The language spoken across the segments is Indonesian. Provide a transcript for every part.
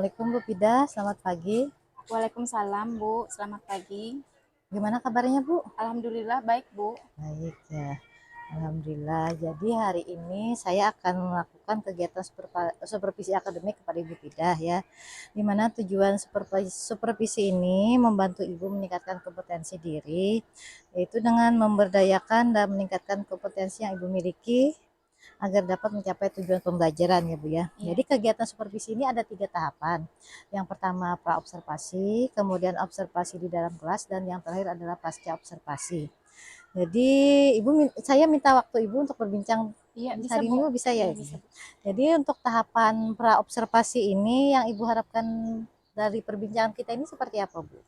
Assalamualaikum Bu Pida, selamat pagi. Waalaikumsalam Bu, selamat pagi. Gimana kabarnya Bu? Alhamdulillah baik Bu. Baik ya, Alhamdulillah. Jadi hari ini saya akan melakukan kegiatan supervisi akademik kepada Ibu Pida ya. Di mana tujuan supervisi ini membantu Ibu meningkatkan kompetensi diri, yaitu dengan memberdayakan dan meningkatkan kompetensi yang Ibu miliki agar dapat mencapai tujuan pembelajaran ya Bu ya. Jadi kegiatan supervisi ini ada 3 tahapan. Yang pertama praobservasi, kemudian observasi di dalam kelas, dan yang terakhir adalah pasca observasi. Jadi saya minta waktu Ibu untuk berbincang Bisa hari Bu. ini bisa ya? Iya, bisa Bu. Jadi untuk tahapan praobservasi ini yang Ibu harapkan dari perbincangan kita ini seperti apa Bu?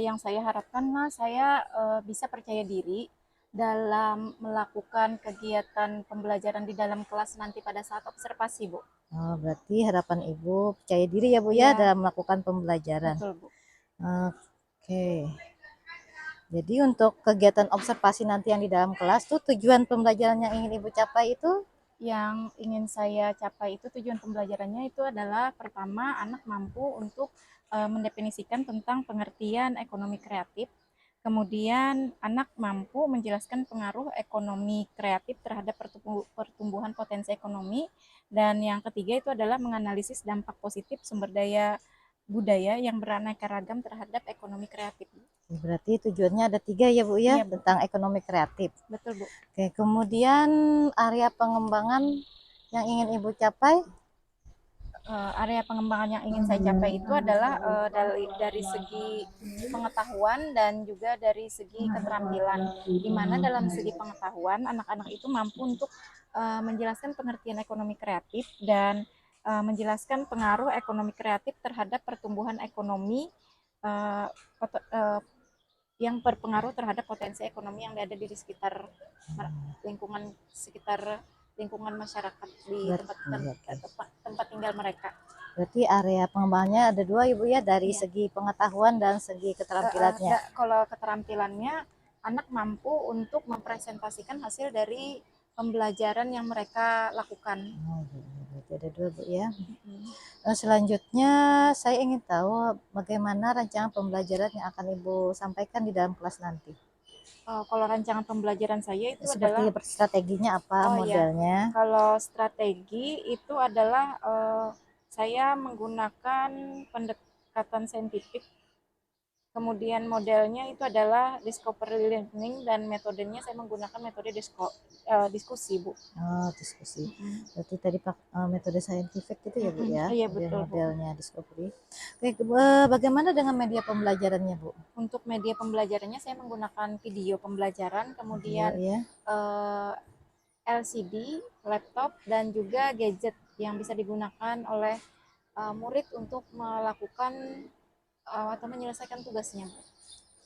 Yang saya harapkan saya bisa percaya diri dalam melakukan kegiatan pembelajaran di dalam kelas nanti pada saat observasi Bu. Oh, berarti harapan Ibu percaya diri ya Bu ya Iya. dalam melakukan pembelajaran. Betul Bu. Oke. Jadi untuk kegiatan observasi nanti yang di dalam kelas tuh tujuan pembelajaran yang ingin Ibu capai itu? Yang ingin saya capai itu tujuan pembelajarannya itu adalah pertama anak mampu untuk mendefinisikan tentang pengertian ekonomi kreatif. Kemudian anak mampu menjelaskan pengaruh ekonomi kreatif terhadap pertumbuhan potensi ekonomi. Dan yang ketiga itu adalah menganalisis dampak positif sumber daya budaya yang beraneka ragam terhadap ekonomi kreatif. Berarti tujuannya ada 3 ya Bu ya, Iya, Bu. tentang ekonomi kreatif. Betul Bu. Oke, kemudian area pengembangan yang ingin Ibu capai? Area pengembangan yang ingin saya capai itu adalah dari segi pengetahuan dan juga dari segi keterampilan. Di mana dalam segi pengetahuan anak-anak itu mampu untuk menjelaskan pengertian ekonomi kreatif dan menjelaskan pengaruh ekonomi kreatif terhadap pertumbuhan ekonomi uh, yang berpengaruh terhadap potensi ekonomi yang ada di sekitar lingkungan masyarakat di tempat tinggal mereka. Berarti area pengembangannya ada 2 Ibu ya, dari segi pengetahuan dan segi keterampilannya. Kalau keterampilannya, anak mampu untuk mempresentasikan hasil dari pembelajaran yang mereka lakukan. Berarti ada 2 Bu ya. Selanjutnya saya ingin tahu bagaimana rancangan pembelajaran yang akan Ibu sampaikan di dalam kelas nanti. Kalau rancangan pembelajaran saya itu seperti adalah strateginya apa modelnya? Ya. Kalau strategi itu adalah saya menggunakan pendekatan saintifik. Kemudian modelnya itu adalah discovery learning dan metodenya saya menggunakan metode diskusi Bu. Oh, diskusi. Berarti tadi metode saintifik itu ya Bu ya? Iya betul modelnya discovery. Oke, bagaimana dengan media pembelajarannya Bu? Untuk media pembelajarannya saya menggunakan video pembelajaran, kemudian ya. LCD, laptop, dan juga gadget yang bisa digunakan oleh murid untuk melakukan atau menyelesaikan tugasnya.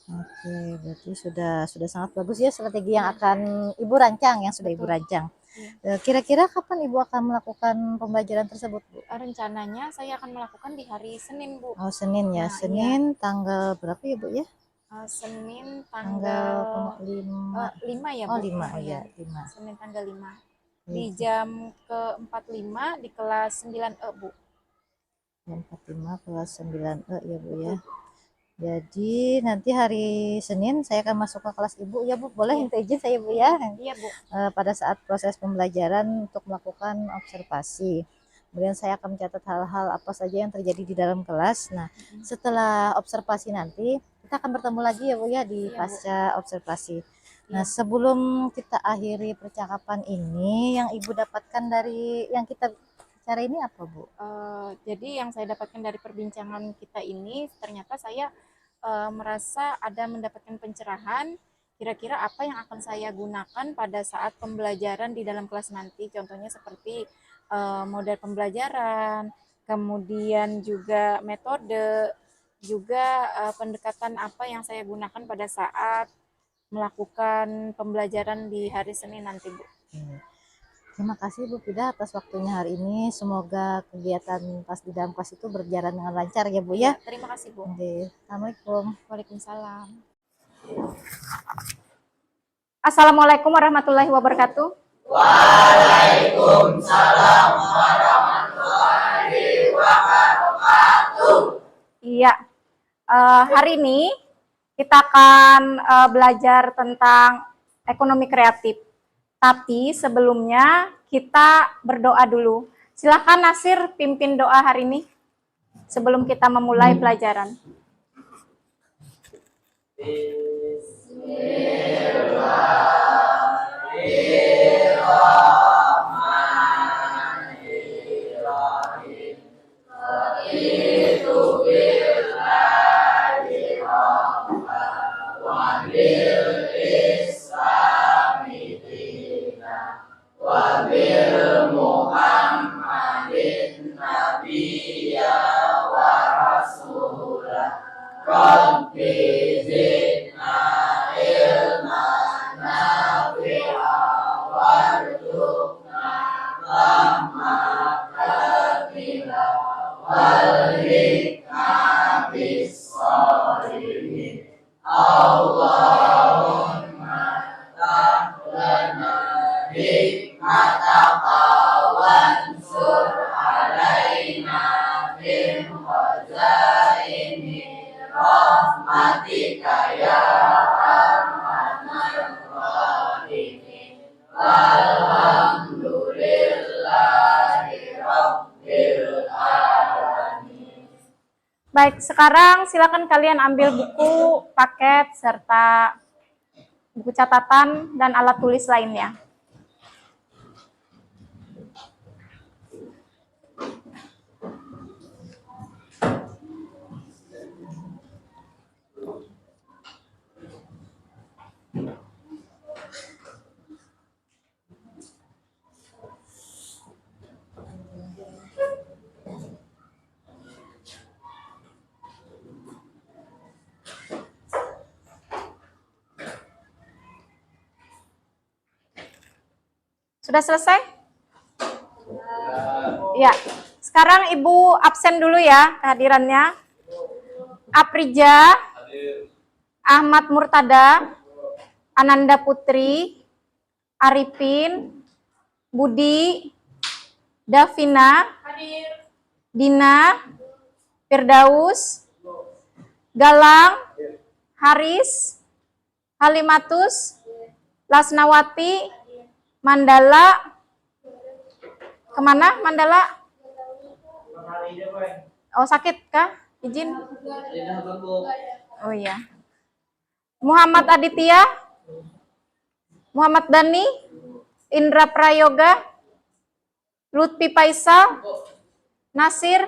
Oke, berarti sudah sangat bagus ya strategi yang akan Ibu rancang, yang sudah Ibu rancang. Kira-kira kapan Ibu akan melakukan pembelajaran tersebut Bu? Rencananya saya akan melakukan di hari Senin Bu. Oh, Senin ya. Senin tanggal berapa ya Bu ya? Senin tanggal 5 ya Bu. Oh 5, oh ya 5. Senin tanggal 5. Di jam ke-45 di kelas 9E Bu. Jam 45 kelas 9E ya Bu ya. Jadi nanti hari Senin saya akan masuk ke kelas Ibu ya Bu. Boleh minta izin saya Bu ya? Iya Bu. Pada saat proses pembelajaran untuk melakukan observasi. Kemudian saya akan mencatat hal-hal apa saja yang terjadi di dalam kelas. Nah, setelah observasi nanti kita akan bertemu lagi ya Bu ya di pasca observasi. Nah, sebelum kita akhiri percakapan ini, yang Ibu dapatkan dari yang kita bicara ini apa Bu? Jadi yang saya dapatkan dari perbincangan kita ini, ternyata saya merasa ada mendapatkan pencerahan kira-kira apa yang akan saya gunakan pada saat pembelajaran di dalam kelas nanti. Contohnya seperti model pembelajaran, kemudian juga metode, juga pendekatan apa yang saya gunakan pada saat melakukan pembelajaran di hari Senin nanti Bu. Terima kasih Bu Pida atas waktunya hari ini. Semoga kegiatan pas di dalam kelas itu berjalan dengan lancar ya Bu ya. Terima kasih Bu. Assalamualaikum. Waalaikumsalam. Assalamualaikum warahmatullahi wabarakatuh. Waalaikumsalam warahmatullahi wabarakatuh. Iya. Hari ini kita akan belajar tentang ekonomi kreatif. Tapi sebelumnya kita berdoa dulu. Silakan Nasir pimpin doa hari ini sebelum kita memulai pelajaran. Baik, sekarang silakan kalian ambil buku, paket, serta buku catatan dan alat tulis lainnya. Sudah selesai? Ya. Sekarang Ibu absen dulu ya kehadirannya. Aprija, Ahmad Murtada, Ananda Putri, Arifin, Budi, Davina, Dina, Firdaus, Galang, Haris, Halimatus, Lasnawati, Mandala, kemana Mandala? Oh sakit kah? Izin. Oh iya. Muhammad Aditya, Muhammad Dani, Indra Prayoga, Lutfi Faisal, Nasir,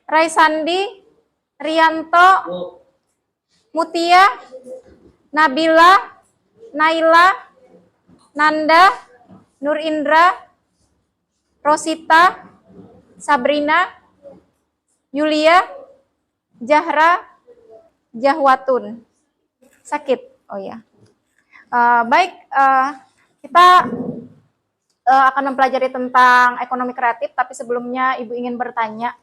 Raisandi, Rianto, Mutia, Nabila, Naila, Nanda, Nur Indra, Rosita, Sabrina, Yulia, Jahra, Jahwatun. Sakit? Oh ya. Baik, kita akan mempelajari tentang ekonomi kreatif, tapi sebelumnya Ibu ingin bertanya,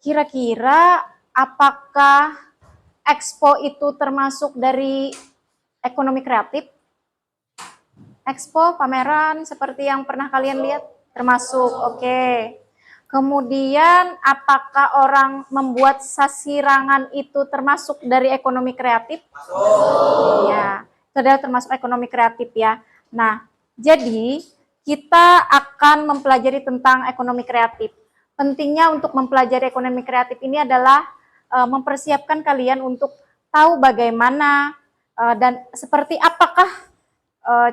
kira-kira apakah Expo itu termasuk dari ekonomi kreatif? Expo, pameran seperti yang pernah kalian lihat termasuk, oke. Kemudian apakah orang membuat sasirangan itu termasuk dari ekonomi kreatif? Ya, itu adalah termasuk ekonomi kreatif ya. Nah, jadi kita akan mempelajari tentang ekonomi kreatif. Pentingnya untuk mempelajari ekonomi kreatif ini adalah mempersiapkan kalian untuk tahu bagaimana dan seperti apakah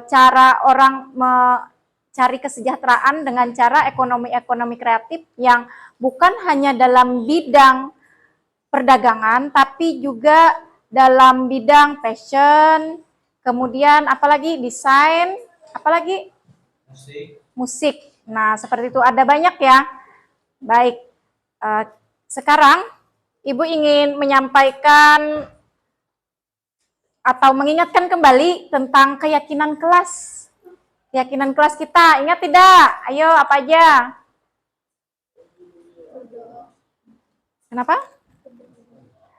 cara orang mencari kesejahteraan dengan cara ekonomi kreatif yang bukan hanya dalam bidang perdagangan, tapi juga dalam bidang fashion, kemudian apalagi desain, apalagi musik. Nah, seperti itu ada banyak ya. Baik, sekarang Ibu ingin menyampaikan atau mengingatkan kembali tentang keyakinan kelas. Keyakinan kelas kita, ingat tidak? Ayo, apa aja? Kenapa?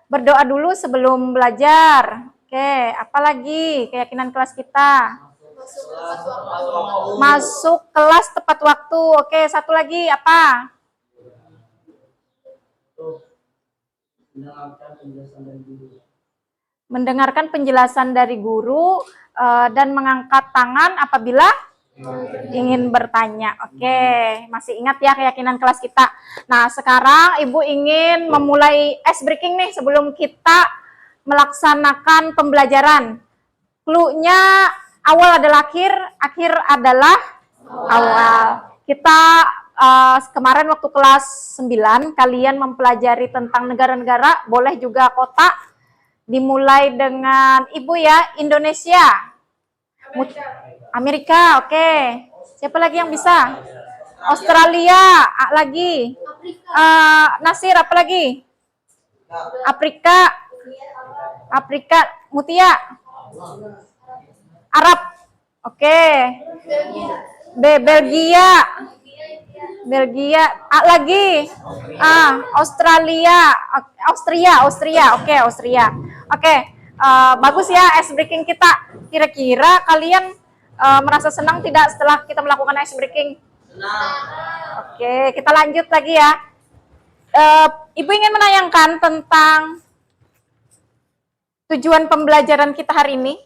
Berdoa dulu sebelum belajar. Oke, apa lagi keyakinan kelas kita? Masuk kelas tepat waktu. Oke, satu lagi apa? Mendengarkan penjelasan dari guru dan mengangkat tangan apabila ingin bertanya. Oke, masih ingat ya keyakinan kelas kita. Nah, sekarang Ibu ingin memulai ice breaking nih sebelum kita melaksanakan pembelajaran. Clue-nya awal adalah akhir, akhir adalah awal. Kita kemarin waktu kelas 9 kalian mempelajari tentang negara-negara, boleh juga kota. Dimulai dengan Ibu ya, Indonesia. Amerika, oke. Siapa lagi yang bisa? Australia, lagi. Nasir, apa lagi? Afrika, Afrika, Mutia. Arab, oke. Belgia, Belgia, lagi. Australia, Austria, oke, Austria. Oke, bagus ya ice breaking kita. Kira-kira kalian merasa senang tidak setelah kita melakukan ice breaking? Oke, kita lanjut lagi ya. Ibu ingin menanyakan tentang tujuan pembelajaran kita hari ini.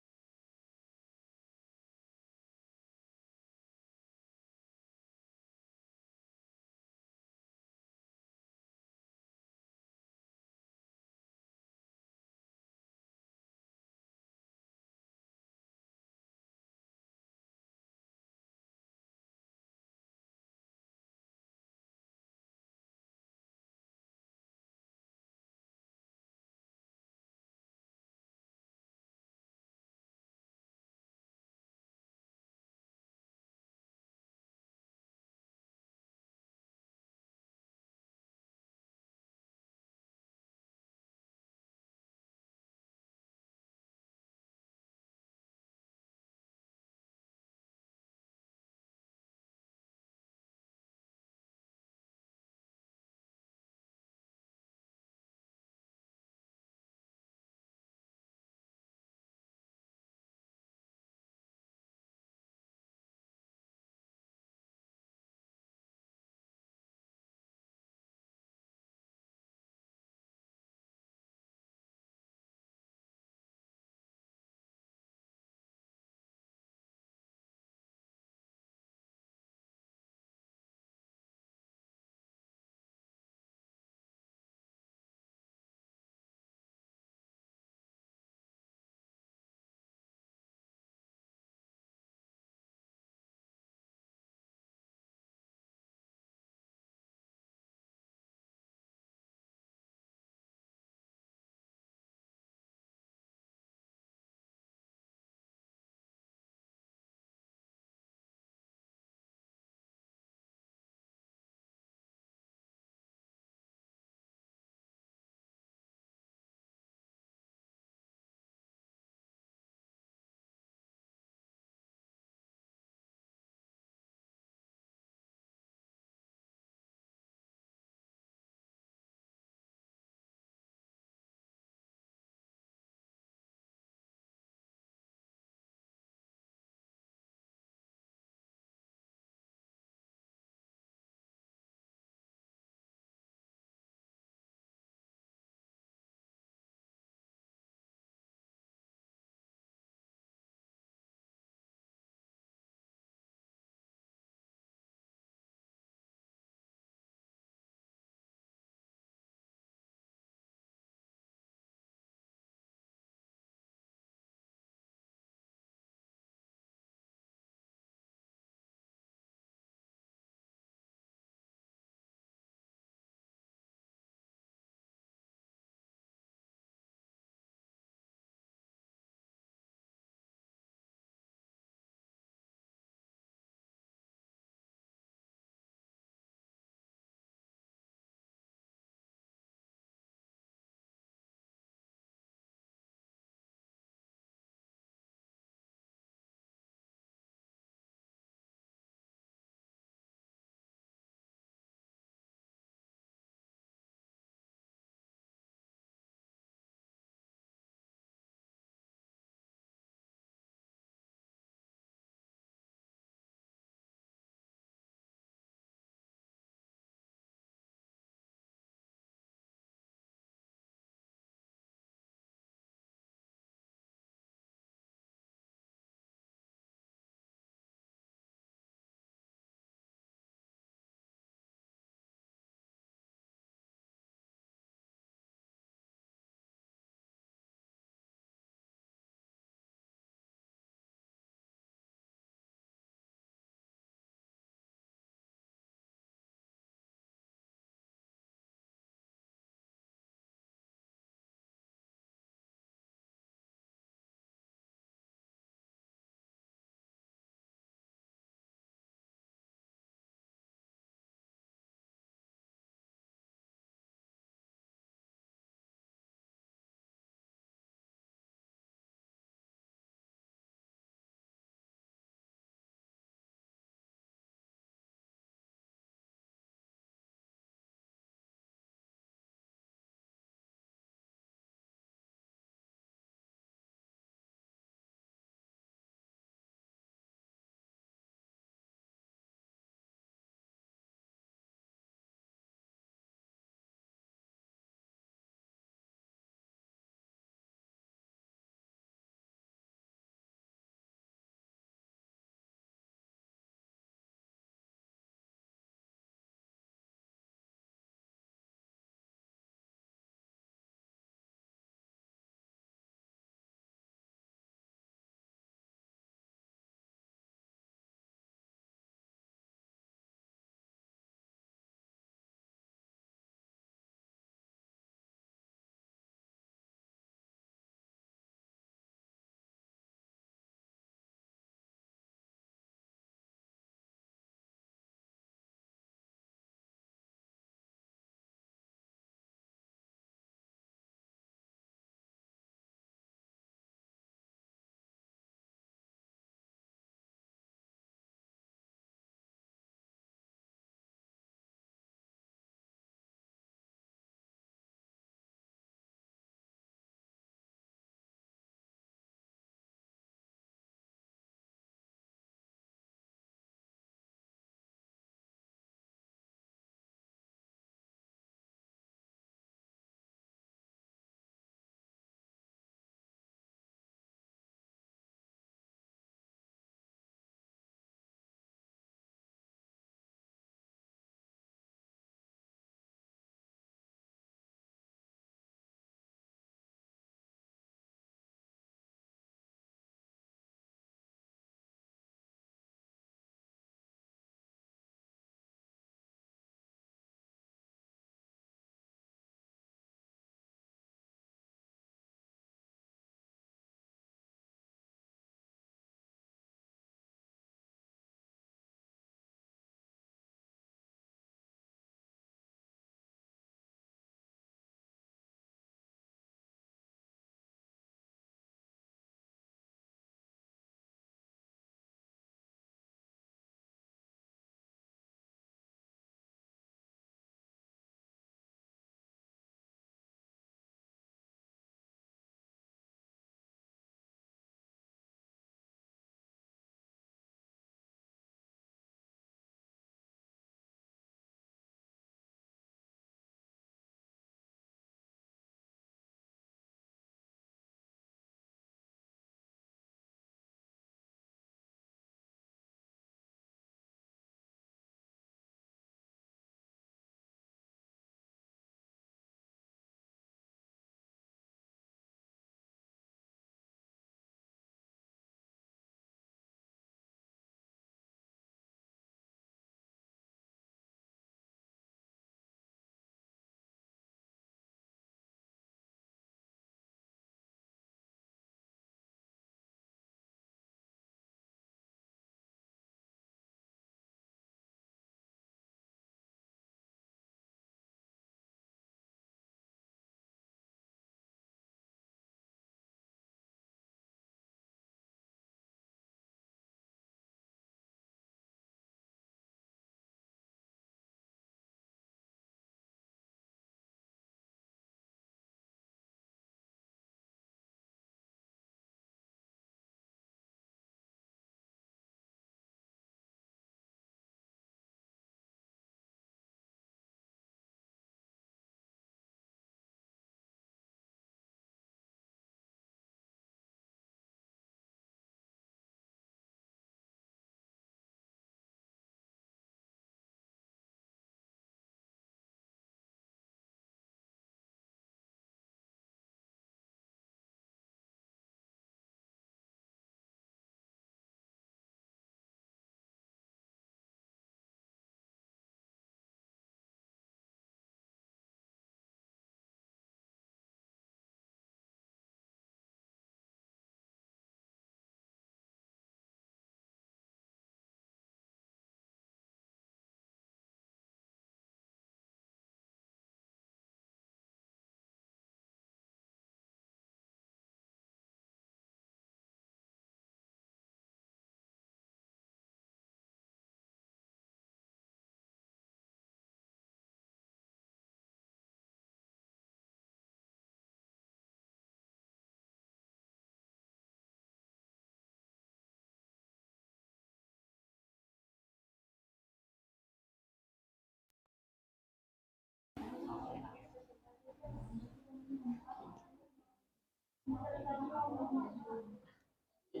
Ya.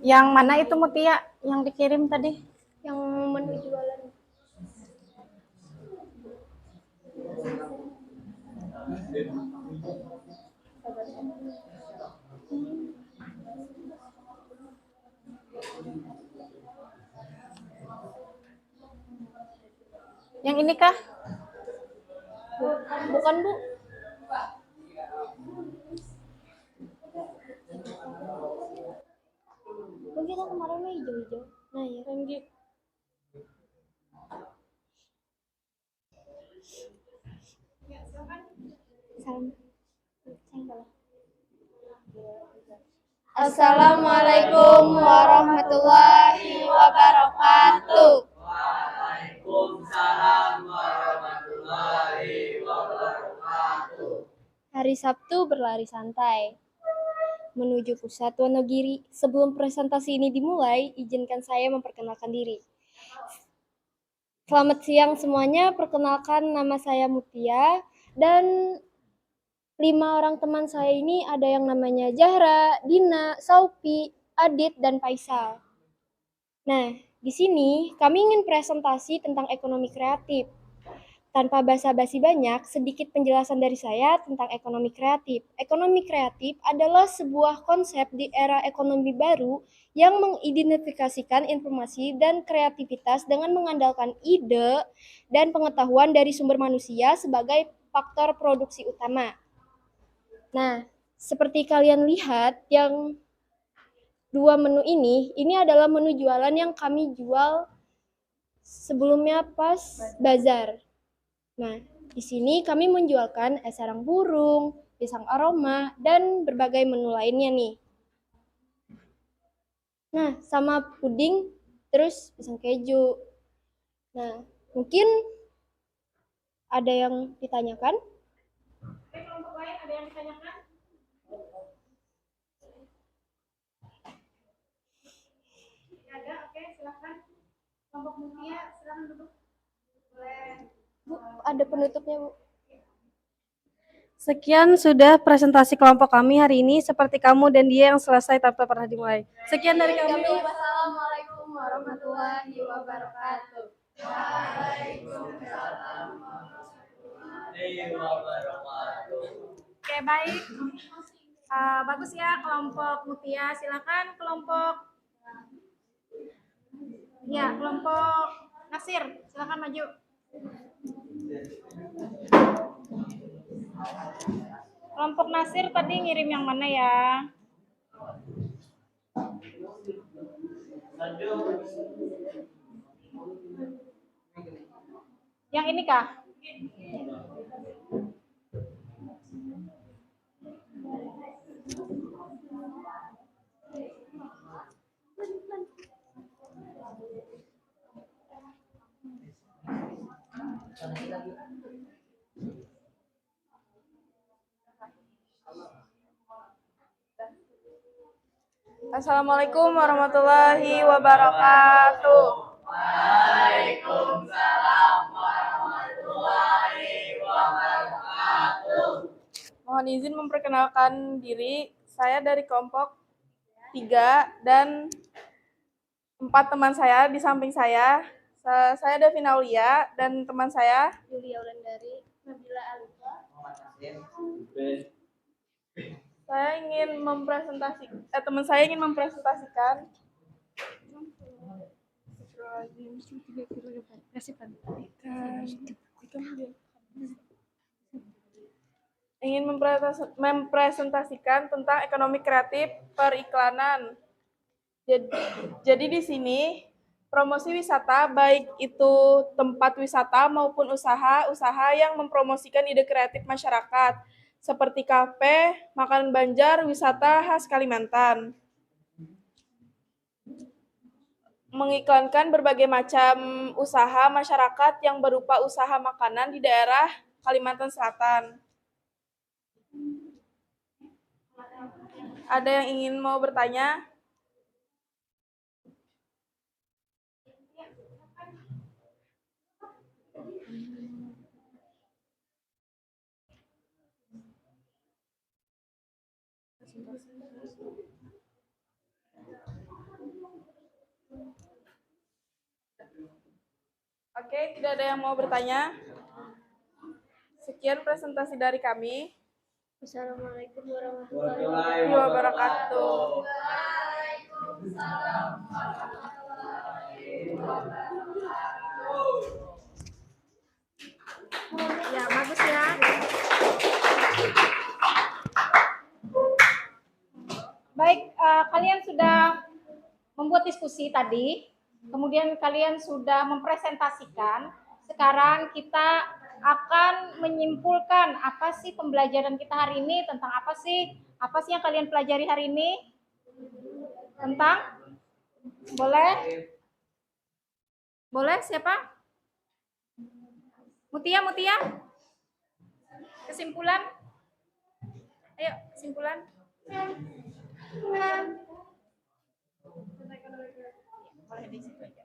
Yang mana itu Mutia yang dikirim tadi? Yang menu jualan. Yang ini kah? Bukan, Bu. Oh, kita kemarin mah hijau-hijau. Nah, ya kan gitu. Salam. Assalamualaikum warahmatullahi wabarakatuh. Hari Sabtu berlari santai menuju pusat Wonogiri. Sebelum presentasi ini dimulai, izinkan saya memperkenalkan diri. Selamat siang semuanya, perkenalkan nama saya Mutia, dan 5 orang teman saya ini ada yang namanya Zahra, Dina, Saupi, Adit, dan Faisal. Nah, di sini kami ingin presentasi tentang ekonomi kreatif. Tanpa basa-basi banyak, sedikit penjelasan dari saya tentang ekonomi kreatif. Ekonomi kreatif adalah sebuah konsep di era ekonomi baru yang mengidentifikasikan informasi dan kreativitas dengan mengandalkan ide dan pengetahuan dari sumber manusia sebagai faktor produksi utama. Nah, seperti kalian lihat, yang 2 menu ini adalah menu jualan yang kami jual sebelumnya pas bazar. Nah, di sini kami menjualkan es sarang burung, pisang aroma, dan berbagai menu lainnya nih. Nah, sama puding, terus pisang keju. Nah, mungkin ada yang ditanyakan? Kelompok lain ada yang ditanyakan? Ada, oke, silakan. Kelompok Mutia, silakan duduk. Boleh. Bu, ada penutupnya, Bu. Sekian sudah presentasi kelompok kami hari ini, seperti kamu dan dia yang selesai tanpa pernah dimulai. Sekian dari kami. Wassalamualaikum warahmatullahi wabarakatuh. Oke, baik. Bagus ya kelompok Mutia. Silakan kelompok kelompok Nasir. Silakan maju. Kelompok Nasir tadi ngirim yang mana ya? Yang ini kah? Assalamualaikum warahmatullahi wabarakatuh. Mohon izin memperkenalkan diri. Saya dari kelompok 3 dan 4 teman saya di samping saya. Saya Devina Aulia dan teman saya Yulia Wulandari, Nabila Alifa. teman saya ingin mempresentasikan mempresentasikan tentang ekonomi kreatif periklanan. Jadi di sini promosi wisata, baik itu tempat wisata maupun usaha yang mempromosikan ide kreatif masyarakat, seperti kafe, makanan Banjar, wisata khas Kalimantan. Mengiklankan berbagai macam usaha masyarakat yang berupa usaha makanan di daerah Kalimantan Selatan. Ada yang ingin mau bertanya? Oke, tidak ada yang mau bertanya. Sekian presentasi dari kami. Wassalamualaikum warahmatullahi Wabarakatuh. Ya, bagus ya. Baik, kalian sudah membuat diskusi tadi, kemudian kalian sudah mempresentasikan. Sekarang kita akan menyimpulkan apa sih pembelajaran kita hari ini, tentang apa sih yang kalian pelajari hari ini? Tentang, boleh? Boleh, siapa? Mutia, kesimpulan? Ayo, kesimpulan. Boleh di situ aja.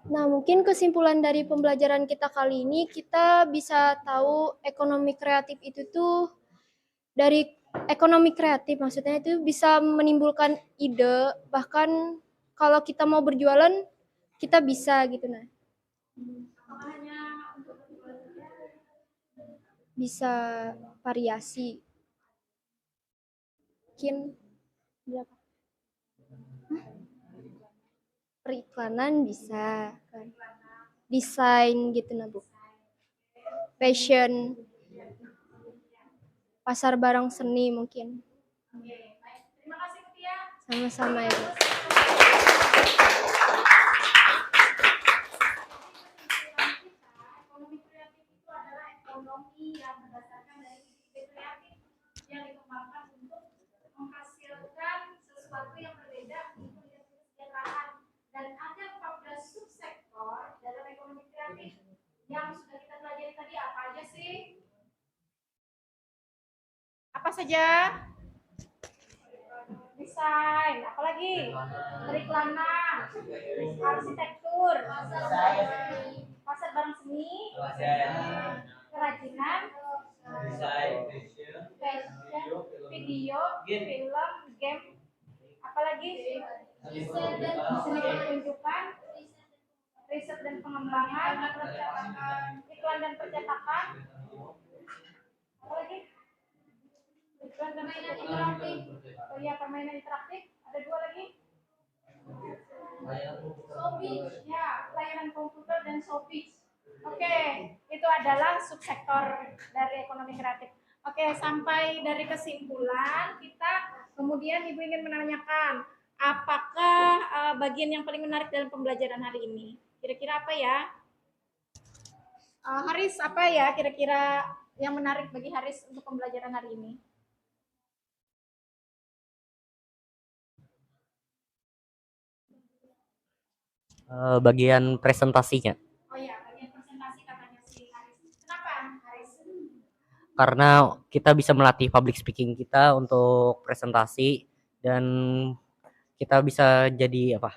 Nah, mungkin kesimpulan dari pembelajaran kita kali ini, kita bisa tahu ekonomi kreatif itu tuh dari ekonomi kreatif maksudnya itu bisa menimbulkan ide, bahkan kalau kita mau berjualan kita bisa gitu. Nah, bisa variasi. Mungkin berapa? Periklanan bisa kan. Desain gitu nah, Bu. Fashion. Pasar barang seni mungkin. Terima kasih, Mutia. Sama-sama ya, Bu. Ekonomi kreatif itu adalah ekonomi yang berdasarkan dari ide kreatif yang dikembangkan untuk menghasilkan sesuatu yang berbeda untuk kesejahteraan. Dan ada 14 subsektor dalam ekonomi kreatif yang sudah kita pelajari tadi. Apa aja sih? Apa saja? Desain, apalagi? Periklanan, arsitektur, pasar barang seni, kerajinan, fashion, video, film, game, apalagi? Seni pertunjukan, riset dan pengembangan, iklan dan percetakan, apalagi? Iklan dan percetakan. Oh iya, permainan interaktif. Ada 2 lagi. Showbiz, ya, layanan komputer dan showbiz. Oke, itu adalah subsektor dari ekonomi kreatif. Oke, sampai dari kesimpulan kita kemudian Ibu ingin menanyakan apakah bagian yang paling menarik dalam pembelajaran hari ini? Kira-kira apa ya? Haris, apa ya kira-kira yang menarik bagi Haris untuk pembelajaran hari ini? Bagian presentasinya. Oh iya, bagian presentasi katanya si Haris. Kenapa Haris? Karena kita bisa melatih public speaking kita untuk presentasi dan kita bisa jadi apa?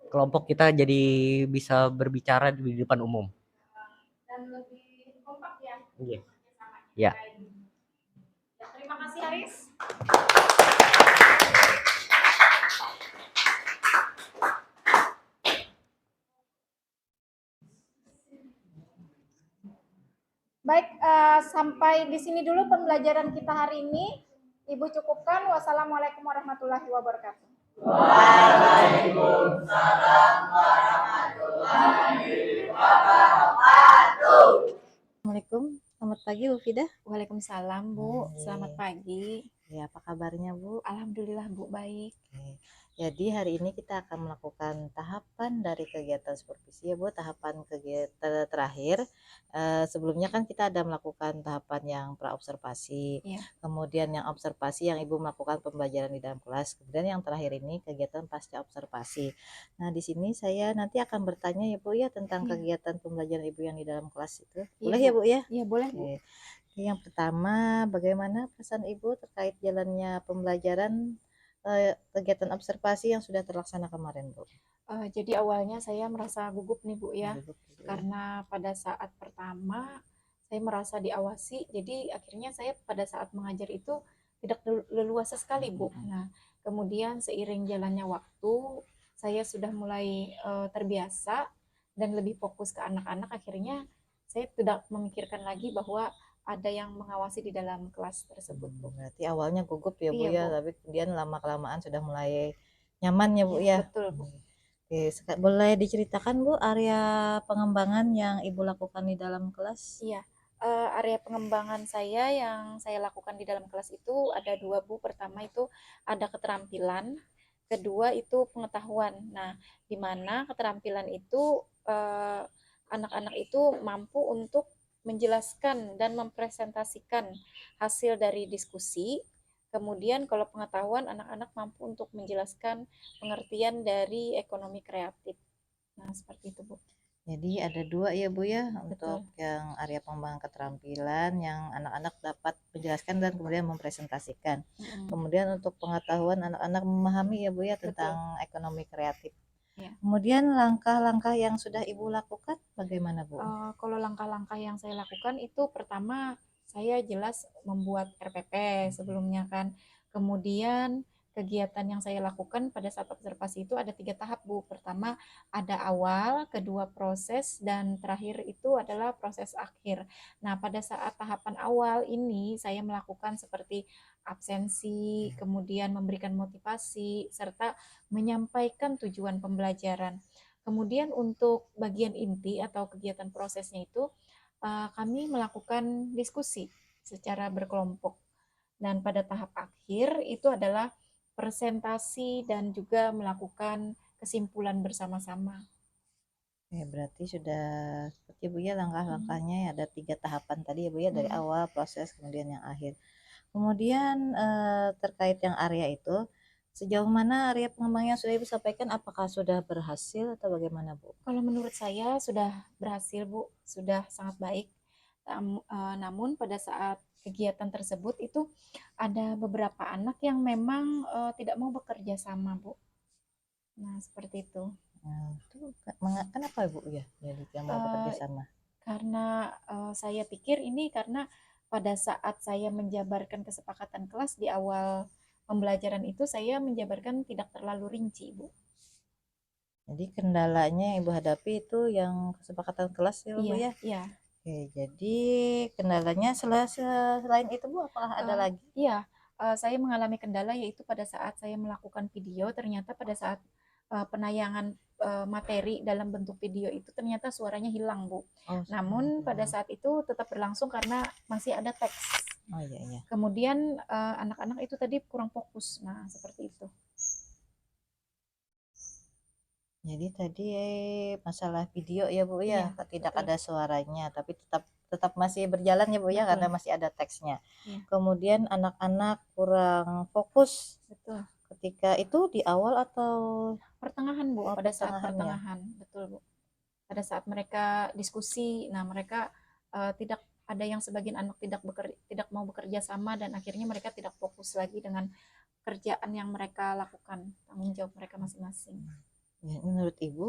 Kelompok kita jadi bisa berbicara di depan umum. Dan lebih kompak ya? Iya. Kerjasamanya. Ya. Baik. Ya, terima kasih Haris. Baik, sampai di sini dulu pembelajaran kita hari ini. Ibu cukupkan. Wassalamualaikum warahmatullahi wabarakatuh. Assalamualaikum, selamat pagi Bu Fidah. Waalaikumsalam Bu, selamat pagi. Ya, apa kabarnya Bu? Alhamdulillah Bu, baik. Oke. Jadi hari ini kita akan melakukan tahapan dari kegiatan supervisi ya Bu, tahapan kegiatan terakhir. Sebelumnya kan kita ada melakukan tahapan yang praobservasi, Iya. kemudian yang observasi yang Ibu melakukan pembelajaran di dalam kelas, kemudian yang terakhir ini kegiatan pasca observasi. Nah, di sini saya nanti akan bertanya ya Bu ya tentang Iya. kegiatan pembelajaran Ibu yang di dalam kelas itu. Iya, Boleh ya Bu ya? Iya, boleh Bu. Oke. Yang pertama, bagaimana pesan Ibu terkait jalannya pembelajaran kegiatan observasi yang sudah terlaksana kemarin, Bu? Jadi awalnya saya merasa gugup nih Bu ya, Gugup, Bu, ya. karena pada saat pertama saya merasa diawasi, jadi akhirnya saya pada saat mengajar itu tidak leluasa sekali, Bu. Nah, kemudian seiring jalannya waktu, saya sudah mulai terbiasa dan lebih fokus ke anak-anak. Akhirnya saya tidak memikirkan lagi bahwa ada yang mengawasi di dalam kelas tersebut, Bu. Berarti awalnya gugup ya Bu Iya, ya, Bu. tapi kemudian lama-kelamaan sudah mulai nyaman ya Bu Iya, ya. betul, Bu. Oke, boleh diceritakan Bu area pengembangan yang Ibu lakukan di dalam kelas? Iya, area pengembangan saya yang saya lakukan di dalam kelas itu ada dua, Bu. Pertama itu ada keterampilan, kedua itu pengetahuan. Nah, di mana keterampilan itu anak-anak itu mampu untuk menjelaskan dan mempresentasikan hasil dari diskusi. Kemudian kalau pengetahuan, anak-anak mampu untuk menjelaskan pengertian dari ekonomi kreatif. Nah, seperti itu, Bu. Jadi ada dua ya Bu ya, untuk Betul. yang area pengembangan keterampilan yang anak-anak dapat menjelaskan dan kemudian mempresentasikan. Mm-mm. Kemudian untuk pengetahuan anak-anak memahami ya Bu ya tentang Betul. ekonomi kreatif. Ya. Kemudian langkah-langkah yang sudah Ibu lakukan bagaimana Bu? Kalau langkah-langkah yang saya lakukan itu pertama saya jelas membuat RPP sebelumnya kan. Kemudian kegiatan yang saya lakukan pada saat observasi itu ada 3 tahap, Bu. Pertama ada awal, kedua proses, dan terakhir itu adalah proses akhir. Nah, pada saat tahapan awal ini saya melakukan seperti absensi, kemudian memberikan motivasi, serta menyampaikan tujuan pembelajaran. Kemudian untuk bagian inti atau kegiatan prosesnya itu kami melakukan diskusi secara berkelompok. Dan pada tahap akhir itu adalah presentasi dan juga melakukan kesimpulan bersama-sama. Ya, berarti sudah seperti Bu ya Hmm. langkah-langkahnya ya, ada 3 tahapan tadi ya Bu ya, dari Hmm. awal proses kemudian yang akhir. Kemudian terkait yang area itu, sejauh mana area pengembangan yang sudah Ibu sampaikan, apakah sudah berhasil atau bagaimana Bu? Kalau menurut saya sudah berhasil, Bu, sudah sangat baik. Namun pada saat kegiatan tersebut itu ada beberapa anak yang memang tidak mau bekerja sama, Bu. Nah, seperti itu. Nah, itu kenapa Bu ya? Jadi yang mau bekerja Eh, sama. karena saya pikir ini karena pada saat saya menjabarkan kesepakatan kelas di awal pembelajaran itu saya menjabarkan tidak terlalu rinci, Bu. Jadi kendalanya yang Ibu hadapi itu yang kesepakatan kelas ya Bu Iya, ya. iya. Oke, jadi kendalanya selain itu Bu, apakah ada Eh, lagi? iya, saya mengalami kendala yaitu pada saat saya melakukan video, ternyata pada saat penayangan materi dalam bentuk video itu ternyata suaranya hilang, Bu. Oh, Namun pada hilang. saat itu tetap berlangsung karena masih ada teks. Oh iya iya. Kemudian anak-anak itu tadi kurang fokus. Nah, seperti itu. Jadi tadi masalah video ya Bu ya, Iya, tidak betul. ada suaranya, tapi tetap tetap masih berjalan ya Bu ya, karena Betul. masih ada teksnya. Iya, Kemudian anak-anak kurang fokus betul. ketika itu di awal atau Pertengahan, Bu, pada saat pertengahan ya? pertengahan. Betul, Bu. Pada saat mereka diskusi, nah mereka tidak ada yang sebagian anak tidak mau bekerja sama dan akhirnya mereka tidak fokus lagi dengan kerjaan yang mereka lakukan, tanggung jawab mereka masing-masing. Ya, menurut Ibu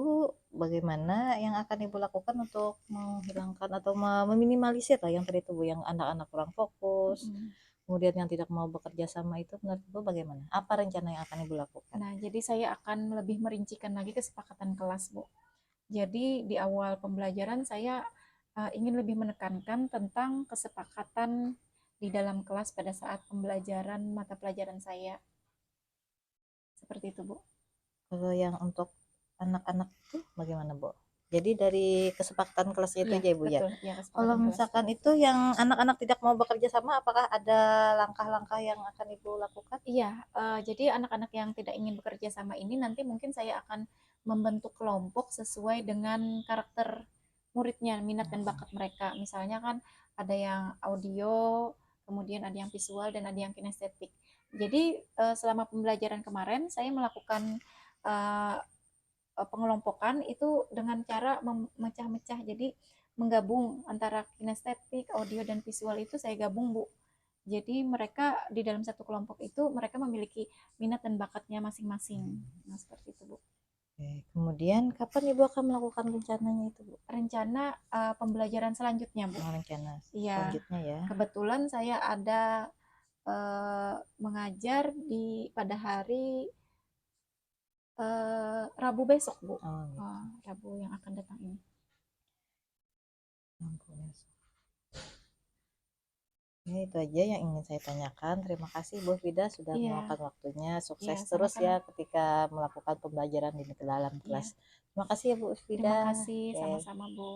bagaimana yang akan Ibu lakukan untuk menghilangkan atau meminimalisir lah yang tadi itu Bu, yang anak-anak kurang fokus, Mm-mm. kemudian yang tidak mau bekerja sama itu menurut Ibu bagaimana? Apa rencana yang akan Ibu lakukan? Nah, jadi saya akan lebih merincikan lagi kesepakatan kelas, Bu. Jadi di awal pembelajaran saya ingin lebih menekankan tentang kesepakatan di dalam kelas pada saat pembelajaran mata pelajaran saya. Seperti itu, Bu. Kalau yang untuk anak-anak itu bagaimana, Bu? Jadi dari kesepakatan kelasnya itu Iya, aja, Ibu ya. betul. Ya, Kalau kesepakatan kelas. misalkan itu yang anak-anak tidak mau bekerja sama, apakah ada langkah-langkah yang akan Ibu lakukan? Iya, jadi anak-anak yang tidak ingin bekerja sama ini nanti mungkin saya akan membentuk kelompok sesuai dengan karakter muridnya, minat dan bakat mereka. Misalnya kan ada yang audio, kemudian ada yang visual dan ada yang kinestetik. Jadi selama pembelajaran kemarin saya melakukan eh, pengelompokan itu dengan cara memecah-mecah. Jadi menggabung antara kinestetik, audio dan visual itu saya gabung, Bu. Jadi mereka di dalam satu kelompok itu mereka memiliki minat dan bakatnya masing-masing. Nah, seperti itu, Bu. Oke, kemudian kapan Ibu akan melakukan rencananya itu, Bu? Rencana pembelajaran selanjutnya, Bu. Rencana Iya, selanjutnya ya. kebetulan saya ada mengajar pada hari Rabu besok, Bu. Oh, gitu. Rabu yang akan datang ini. Ini itu aja yang ingin saya tanyakan. Terima kasih Bu Fida sudah Iya. meluangkan waktunya. Sukses Iya, terus ya sama-sama. ketika melakukan pembelajaran di dalam kelas. Terima kasih ya Bu Terima Fida. kasih, Oke. sama-sama, Bu.